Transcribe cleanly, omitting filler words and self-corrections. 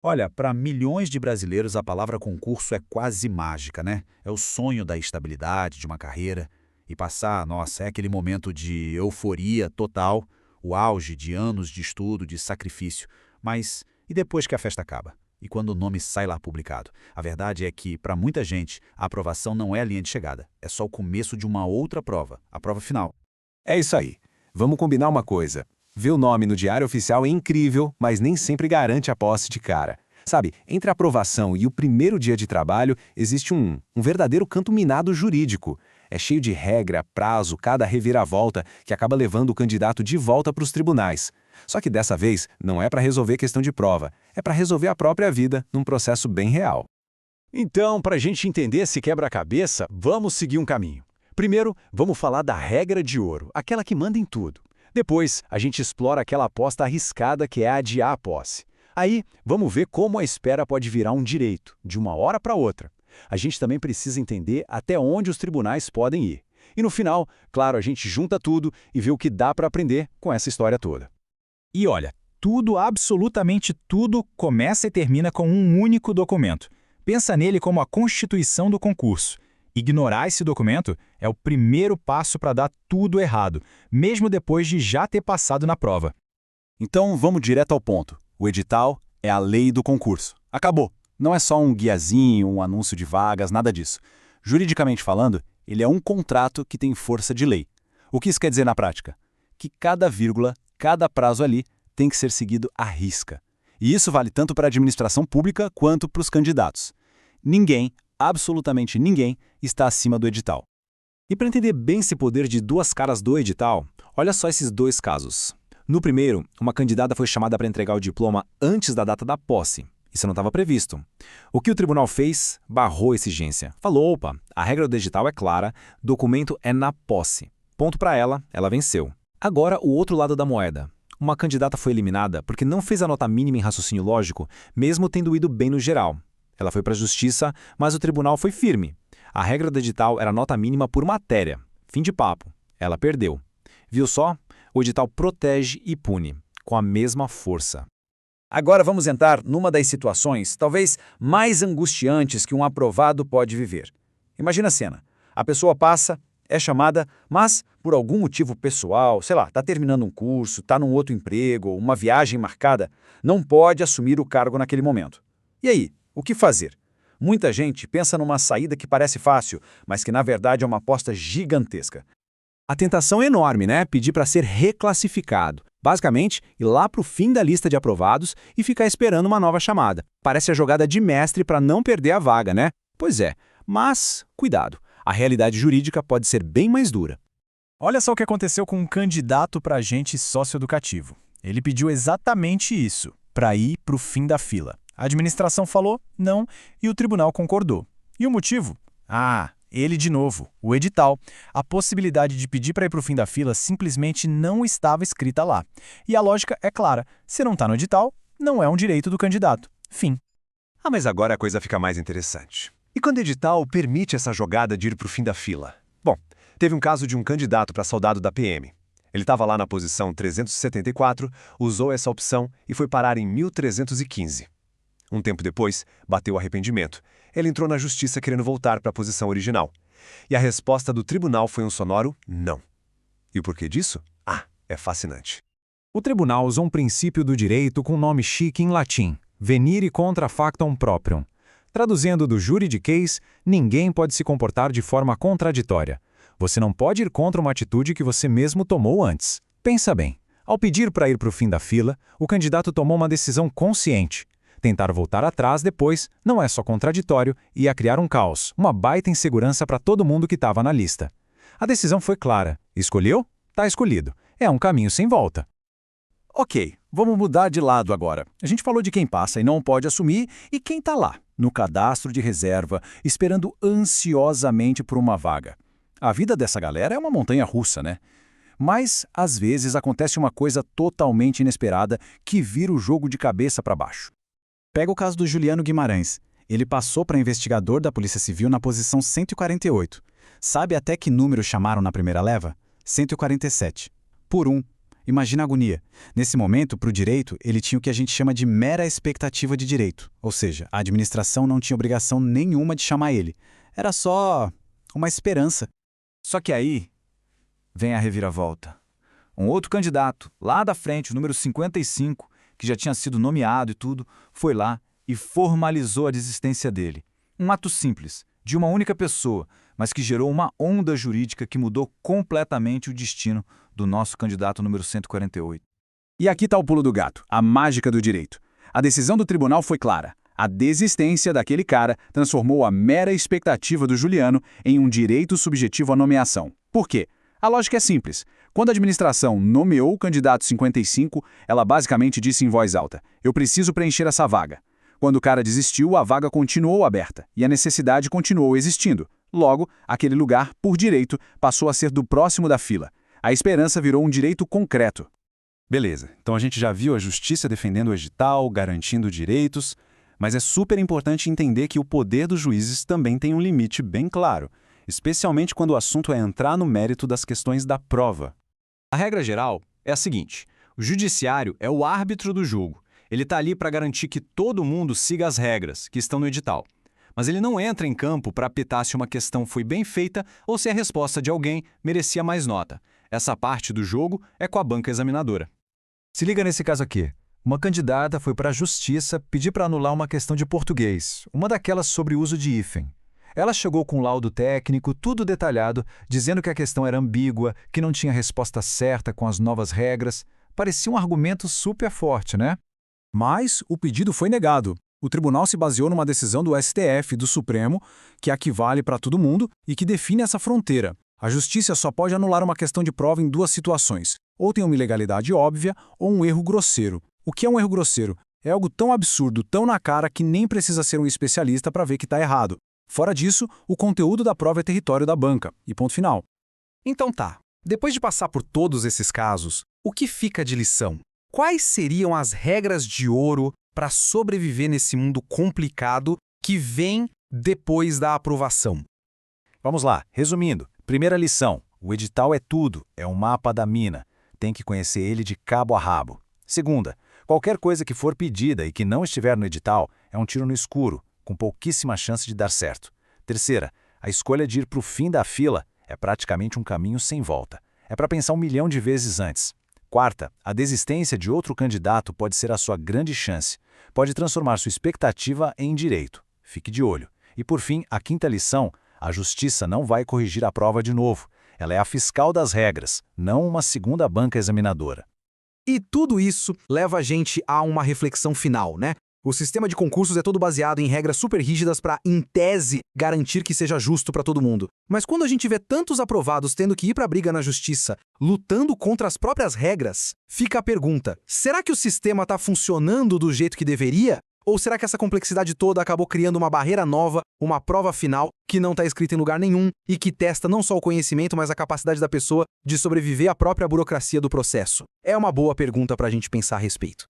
Olha, para milhões de brasileiros a palavra concurso é quase mágica, né? É o sonho da estabilidade de uma carreira e passar, nossa, é aquele momento de euforia total, o auge de anos de estudo, de sacrifício. Mas e depois que a festa acaba? E quando o nome sai lá publicado? A verdade é que, para muita gente, a aprovação não é a linha de chegada, é só o começo de uma outra prova, a prova final. É isso aí. Vamos combinar uma coisa. Ver o nome no Diário Oficial é incrível, mas nem sempre garante a posse de cara. Sabe, entre a aprovação e o primeiro dia de trabalho, existe um verdadeiro canto minado jurídico. É cheio de regra, prazo, cada reviravolta que acaba levando o candidato de volta para os tribunais. Só que dessa vez, não é para resolver questão de prova, é para resolver a própria vida num processo bem real. Então, para a gente entender esse quebra-cabeça, vamos seguir um caminho. Primeiro, vamos falar da regra de ouro, aquela que manda em tudo. Depois, a gente explora aquela aposta arriscada que é adiar a posse. Aí, vamos ver como a espera pode virar um direito, de uma hora para outra. A gente também precisa entender até onde os tribunais podem ir. E no final, claro, a gente junta tudo e vê o que dá para aprender com essa história toda. E olha, tudo, absolutamente tudo, começa e termina com um único documento. Pensa nele como a constituição do concurso. Ignorar esse documento é o primeiro passo para dar tudo errado, mesmo depois de já ter passado na prova. Então, vamos direto ao ponto. O edital é a lei do concurso. Acabou. Não é só um guiazinho, um anúncio de vagas, nada disso. Juridicamente falando, ele é um contrato que tem força de lei. O que isso quer dizer na prática? Que cada vírgula, cada prazo ali tem que ser seguido à risca. E isso vale tanto para a administração pública quanto para os candidatos. Ninguém, absolutamente ninguém, está acima do edital. E para entender bem esse poder de duas caras do edital, olha só esses dois casos. No primeiro, uma candidata foi chamada para entregar o diploma antes da data da posse. Isso não estava previsto. O que o tribunal fez? Barrou a exigência. Falou, opa, a regra do edital é clara, documento é na posse. Ponto para ela, ela venceu. Agora, o outro lado da moeda. Uma candidata foi eliminada porque não fez a nota mínima em raciocínio lógico, mesmo tendo ido bem no geral. Ela foi para a justiça, mas o tribunal foi firme. A regra do edital era nota mínima por matéria. Fim de papo. Ela perdeu. Viu só? O edital protege e pune, com a mesma força. Agora vamos entrar numa das situações talvez mais angustiantes que um aprovado pode viver. Imagina a cena. A pessoa passa, é chamada, mas por algum motivo pessoal, sei lá, está terminando um curso, está num outro emprego, uma viagem marcada, não pode assumir o cargo naquele momento. E aí, o que fazer? Muita gente pensa numa saída que parece fácil, mas que na verdade é uma aposta gigantesca. A tentação é enorme, né? Pedir para ser reclassificado. Basicamente, ir lá para o fim da lista de aprovados e ficar esperando uma nova chamada. Parece a jogada de mestre para não perder a vaga, né? Pois é, mas cuidado, a realidade jurídica pode ser bem mais dura. Olha só o que aconteceu com um candidato para agente socioeducativo. Ele pediu exatamente isso, para ir para o fim da fila. A administração falou não e o tribunal concordou. E o motivo? Ele de novo, o edital. A possibilidade de pedir para ir para o fim da fila simplesmente não estava escrita lá. E a lógica é clara, se não está no edital, não é um direito do candidato. Fim. Mas agora a coisa fica mais interessante. E quando o edital permite essa jogada de ir para o fim da fila? Bom, teve um caso de um candidato para soldado da PM. Ele estava lá na posição 374, usou essa opção e foi parar em 1315. Um tempo depois, bateu arrependimento. Ele entrou na justiça querendo voltar para a posição original. E a resposta do tribunal foi um sonoro não. E o porquê disso? É fascinante. O tribunal usou um princípio do direito com nome chique em latim, venire contra factum proprium. Traduzindo do juridiquês, ninguém pode se comportar de forma contraditória. Você não pode ir contra uma atitude que você mesmo tomou antes. Pensa bem, ao pedir para ir para o fim da fila, o candidato tomou uma decisão consciente. Tentar voltar atrás depois não é só contraditório e ia criar um caos, uma baita insegurança para todo mundo que estava na lista. A decisão foi clara. Escolheu? Tá escolhido. É um caminho sem volta. Ok, vamos mudar de lado agora. A gente falou de quem passa e não pode assumir e quem está lá, no cadastro de reserva, esperando ansiosamente por uma vaga. A vida dessa galera é uma montanha-russa, né? Mas, às vezes, acontece uma coisa totalmente inesperada que vira o jogo de cabeça para baixo. Pega o caso do Juliano Guimarães. Ele passou para investigador da Polícia Civil na posição 148. Sabe até que número chamaram na primeira leva? 147. Por 1. Imagina a agonia. Nesse momento, para o direito, ele tinha o que a gente chama de mera expectativa de direito. Ou seja, a administração não tinha obrigação nenhuma de chamar ele. Era só uma esperança. Só que aí vem a reviravolta. Um outro candidato, lá da frente, o número 55, que já tinha sido nomeado e tudo, foi lá e formalizou a desistência dele. Um ato simples, de uma única pessoa, mas que gerou uma onda jurídica que mudou completamente o destino do nosso candidato número 148. E aqui está o pulo do gato, a mágica do direito. A decisão do tribunal foi clara. A desistência daquele cara transformou a mera expectativa do Juliano em um direito subjetivo à nomeação. Por quê? A lógica é simples. Quando a administração nomeou o candidato 55, ela basicamente disse em voz alta: eu preciso preencher essa vaga. Quando o cara desistiu, a vaga continuou aberta e a necessidade continuou existindo. Logo, aquele lugar, por direito, passou a ser do próximo da fila. A esperança virou um direito concreto. Beleza, então a gente já viu a justiça defendendo o edital, garantindo direitos, mas é super importante entender que o poder dos juízes também tem um limite bem claro, especialmente quando o assunto é entrar no mérito das questões da prova. A regra geral é a seguinte: o judiciário é o árbitro do jogo. Ele está ali para garantir que todo mundo siga as regras que estão no edital. Mas ele não entra em campo para apitar se uma questão foi bem feita ou se a resposta de alguém merecia mais nota. Essa parte do jogo é com a banca examinadora. Se liga nesse caso aqui. Uma candidata foi para a justiça pedir para anular uma questão de português, uma daquelas sobre o uso de hífen. Ela chegou com um laudo técnico, tudo detalhado, dizendo que a questão era ambígua, que não tinha resposta certa com as novas regras. Parecia um argumento super forte, né? Mas o pedido foi negado. O tribunal se baseou numa decisão do STF, do Supremo, que equivale para todo mundo e que define essa fronteira. A justiça só pode anular uma questão de prova em duas situações. Ou tem uma ilegalidade óbvia, ou um erro grosseiro. O que é um erro grosseiro? É algo tão absurdo, tão na cara, que nem precisa ser um especialista para ver que está errado. Fora disso, o conteúdo da prova é território da banca. E ponto final. Então tá. Depois de passar por todos esses casos, o que fica de lição? Quais seriam as regras de ouro para sobreviver nesse mundo complicado que vem depois da aprovação? Vamos lá, resumindo. Primeira lição: o edital é tudo, é um mapa da mina. Tem que conhecer ele de cabo a rabo. Segunda, qualquer coisa que for pedida e que não estiver no edital é um tiro no escuro, com pouquíssima chance de dar certo. Terceira, a escolha de ir para o fim da fila é praticamente um caminho sem volta. É para pensar 1 milhão de vezes antes. Quarta, a desistência de outro candidato pode ser a sua grande chance. Pode transformar sua expectativa em direito. Fique de olho. E por fim, a quinta lição: a justiça não vai corrigir a prova de novo. Ela é a fiscal das regras, não uma segunda banca examinadora. E tudo isso leva a gente a uma reflexão final, né? O sistema de concursos é todo baseado em regras super rígidas para, em tese, garantir que seja justo para todo mundo. Mas quando a gente vê tantos aprovados tendo que ir para a briga na justiça, lutando contra as próprias regras, fica a pergunta: será que o sistema está funcionando do jeito que deveria? Ou será que essa complexidade toda acabou criando uma barreira nova, uma prova final que não está escrita em lugar nenhum e que testa não só o conhecimento, mas a capacidade da pessoa de sobreviver à própria burocracia do processo? É uma boa pergunta para a gente pensar a respeito.